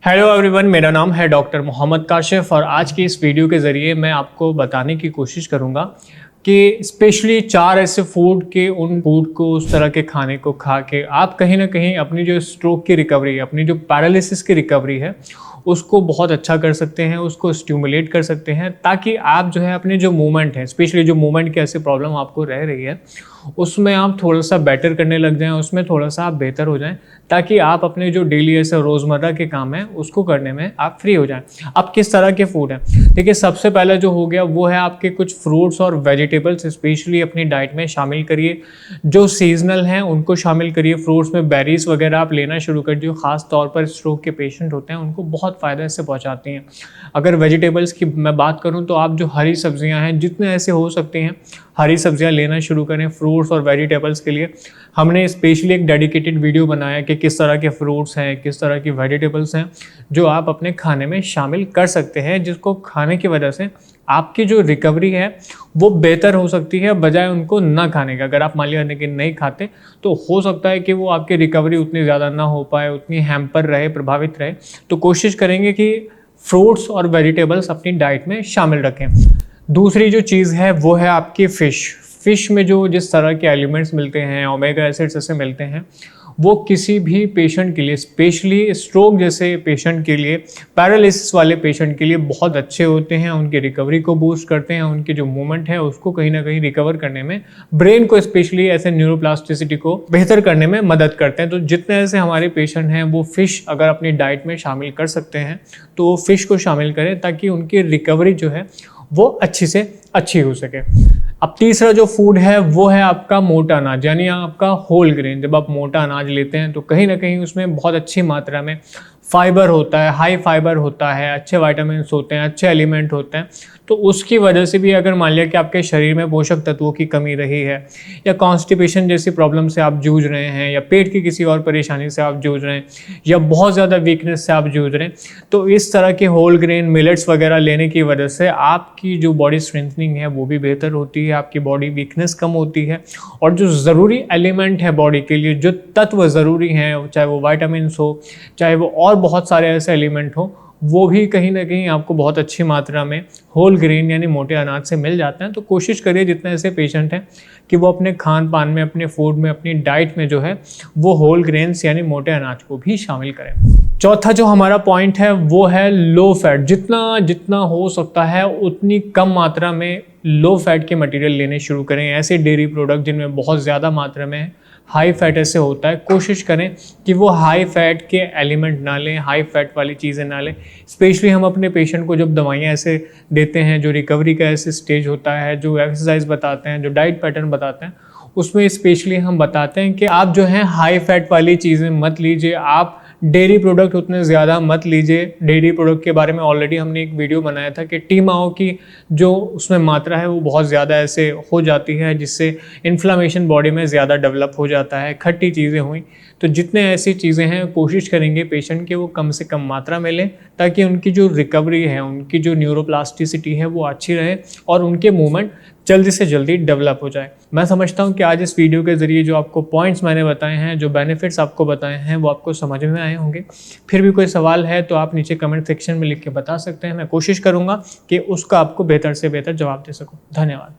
Hello everyone, मेरा नाम है डॉक्टर मोहम्मद काशिफ और आज की इस वीडियो के ज़रिए मैं आपको बताने की कोशिश करूँगा कि स्पेशली 4 ऐसे फूड के उन फूड को उस तरह के खाने को खा के आप कहीं ना कहीं अपनी जो स्ट्रोक की रिकवरी है, अपनी जो पैरालिसिस की रिकवरी है उसको बहुत अच्छा कर सकते हैं, उसको स्टिमुलेट कर सकते हैं, ताकि आप जो है अपने जो मूवमेंट है, स्पेशली जो मूवमेंट की ऐसी प्रॉब्लम आपको रह रही है उसमें आप थोड़ा सा बेटर करने लग जाएं, उसमें थोड़ा सा आप बेहतर हो जाएं, ताकि आप अपने जो डेली ऐसे रोज़मर्रा के काम हैं उसको करने में आप फ्री हो जाएं। अब किस तरह के फूड हैं, देखिए सबसे पहला जो हो गया वो है आपके कुछ फ्रूट्स और वेजिटेबल्स स्पेशली अपनी डाइट में शामिल करिए। जो सीजनल हैं उनको शामिल करिए, फ्रूट्स में बेरीज वगैरह आप लेना शुरू कर दिए। खास तौर पर स्ट्रोक के पेशेंट होते हैं उनको बहुत फ़ायदा इससे पहुँचाती हैं। अगर वेजिटेबल्स की मैं बात करूँ तो आप जो हरी सब्जियाँ हैं जितने ऐसे हो सकते हैं हरी सब्जियां लेना शुरू करें फ्रूट्स और वेजिटेबल्स के लिए। हमने स्पेशली एक डेडिकेटेड वीडियो बनाया कि किस तरह के फ्रूट्स हैं, किस तरह की वेजिटेबल्स हैं जो आप अपने खाने में शामिल कर सकते हैं, जिसको खाने की वजह से आपकी जो रिकवरी है वो बेहतर हो सकती है बजाय उनको ना खाने का। अगर आप मान लिया नहीं खाते तो हो सकता है कि वो आपकी रिकवरी उतनी ज़्यादा ना हो पाए, उतनी हैम्पर रहे, प्रभावित रहे। तो कोशिश करेंगे कि फ्रूट्स और वेजिटेबल्स अपनी डाइट में शामिल रखें। दूसरी जो चीज़ है वो है आपकी फ़िश में जो जिस तरह के एलिमेंट्स मिलते हैं, ओमेगा एसिड्स ऐसे मिलते हैं, वो किसी भी पेशेंट के लिए, स्पेशली स्ट्रोक जैसे पेशेंट के लिए, पैरालिसिस वाले पेशेंट के लिए बहुत अच्छे होते हैं। उनकी रिकवरी को बूस्ट करते हैं, उनकी जो मूवमेंट है उसको कहीं ना कहीं रिकवर करने में, ब्रेन को स्पेशली ऐसे न्यूरोप्लास्टिसिटी को बेहतर करने में मदद करते हैं। तो जितने ऐसे हमारे पेशेंट हैं वो फ़िश अगर अपनी डाइट में शामिल कर सकते हैं तो वो फ़िश को शामिल करें, ताकि उनकी रिकवरी जो है वो अच्छी से अच्छी हो सके। अब तीसरा जो फूड है वो है आपका मोटा अनाज, यानी आपका होल ग्रेन। जब आप मोटा अनाज लेते हैं तो कहीं ना कहीं उसमें बहुत अच्छी मात्रा में फाइबर होता है, हाई फाइबर होता है, अच्छे विटामिन्स होते हैं, अच्छे एलिमेंट होते हैं। तो उसकी वजह से भी अगर मान लिया कि आपके शरीर में पोषक तत्वों की कमी रही है, या कॉन्स्टिपेशन जैसी प्रॉब्लम से आप जूझ रहे हैं, या पेट की किसी और परेशानी से आप जूझ रहे हैं, या बहुत ज़्यादा वीकनेस से आप जूझ रहे हैं, तो इस तरह के होल ग्रेन मिलेट्स वगैरह लेने की वजह से आपकी जो बॉडी स्ट्रेंथनिंग है वो भी बेहतर होती है, आपकी बॉडी वीकनेस कम होती है, और जो ज़रूरी एलिमेंट है बॉडी के लिए, जो तत्व ज़रूरी हैं, चाहे वो विटामिन्स हो, चाहे वो और बहुत सारे ऐसे एलिमेंट हो, वो भी कहीं ना कहीं आपको बहुत अच्छी मात्रा में होल ग्रेन यानी मोटे अनाज से मिल जाते हैं। तो कोशिश करिए जितने ऐसे पेशेंट हैं कि वो अपने खान पान में, अपने फूड में, अपनी डाइट में जो है वो होल ग्रेन्स यानी मोटे अनाज को भी शामिल करें। चौथा जो हमारा पॉइंट है वो है लो फैट। जितना जितना हो सकता है उतनी कम मात्रा में लो फैट के मटेरियल लेने शुरू करें। ऐसे डेयरी प्रोडक्ट जिनमें बहुत ज़्यादा मात्रा में हाई फैट ऐसे होता है, कोशिश करें कि वो हाई फैट के एलिमेंट ना लें, हाई फैट वाली चीज़ें ना लें। स्पेशली हम अपने पेशेंट को जब दवाइयाँ ऐसे देते हैं, जो रिकवरी का ऐसे स्टेज होता है, जो एक्सरसाइज बताते हैं, जो डाइट पैटर्न बताते हैं, उसमें स्पेशली हम बताते हैं कि आप जो है हाई फैट वाली चीज़ें मत लीजिए, आप डेयरी प्रोडक्ट उतने ज़्यादा मत लीजिए। डेयरी प्रोडक्ट के बारे में ऑलरेडी हमने एक वीडियो बनाया था कि टीमाओ की जो उसमें मात्रा है वो बहुत ज़्यादा ऐसे हो जाती है, जिससे इन्फ्लामेशन बॉडी में ज़्यादा डेवलप हो जाता है, खट्टी चीज़ें हुई। तो जितने ऐसी चीज़ें हैं कोशिश करेंगे पेशेंट के वो कम से कम मात्रा में लें, ताकि उनकी जो रिकवरी है, उनकी जो न्यूरोप्लास्टिसिटी है वो अच्छी रहे और उनके मूवमेंट जल्दी से जल्दी डेवलप हो जाए। मैं समझता हूँ कि आज इस वीडियो के ज़रिए जो आपको पॉइंट्स मैंने बताए हैं, जो बेनिफिट्स आपको बताए हैं, वो आपको समझ में आए होंगे। फिर भी कोई सवाल है तो आप नीचे कमेंट सेक्शन में लिख के बता सकते हैं। मैं कोशिश करूँगा कि उसका आपको बेहतर से बेहतर जवाब दे सकूँ। धन्यवाद।